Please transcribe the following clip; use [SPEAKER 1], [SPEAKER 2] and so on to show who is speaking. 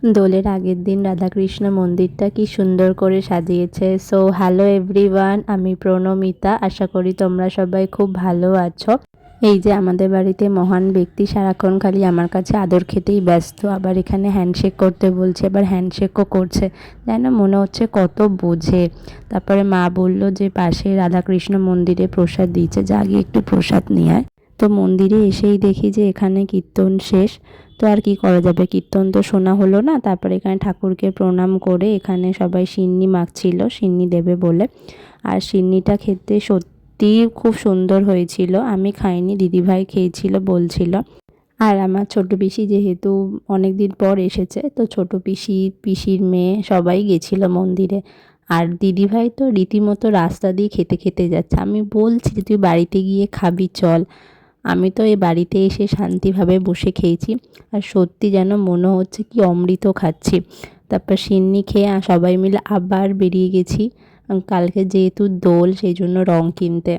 [SPEAKER 1] দোলের আগের দিন রাধাকৃষ্ণ মন্দিরটা কি সুন্দর করে সাজিয়েছে। সো হ্যালো এভরিওয়ান, আমি প্রণমিতা। আশা করি তোমরা সবাই খুব ভালো আছো। এই যে আমাদের বাড়িতে মহান ব্যক্তি সারাক্ষণ খালি আমার কাছে আদর খেতেই ব্যস্ত, আবার এখানে হ্যান্ডশেক করতে বলছে, আবার হ্যান্ডশেকও করছে। জানি না, মনে হচ্ছে কত বোঝে। তারপরে মা বলল যে পাশে রাধাকৃষ্ণ মন্দিরে প্রসাদ দিয়েছে, যা গিয়ে একটু প্রসাদ নিয়ে আয়। তো মন্দিরে এসেই দেখি যে এখানে কীর্তন শেষ। তো আর কি করা যাবে, কীর্তন তো শোনা হলো না। তারপরে এখানে ঠাকুরকে প্রণাম করে এখানে সবাই সিন্নি মাখছিল, সিন্নি দেবে বলে। আর সিন্নিটা খেতে সত্যি খুব সুন্দর হয়েছিল। আমি খাইনি, দিদিভাই খেয়েছিল, বলছিল। আর আমার ছোট পিসি যেহেতু অনেক দিন পর এসেছে, তো ছোট পিসি, পিসির মেয়ে সবাই গেছিল মন্দিরে। আর দিদিভাই তো রীতিমতো রাস্তা দিয়ে খেতে খেতে যাচ্ছে। আমি বলছি যে তুই বাড়িতে গিয়ে খাবি, চল। আমি তো এই বাড়িতে এসে শান্তিভাবে বসে খেয়েছি। আর সত্যি যেন মনে হচ্ছে কি অমৃত খাচ্ছি। তারপর সিন্নি খেয়ে সবাই মিলে আবার বেরিয়ে গেছি কালকে যেহেতু দোল, সেই জন্য রং কিনতে।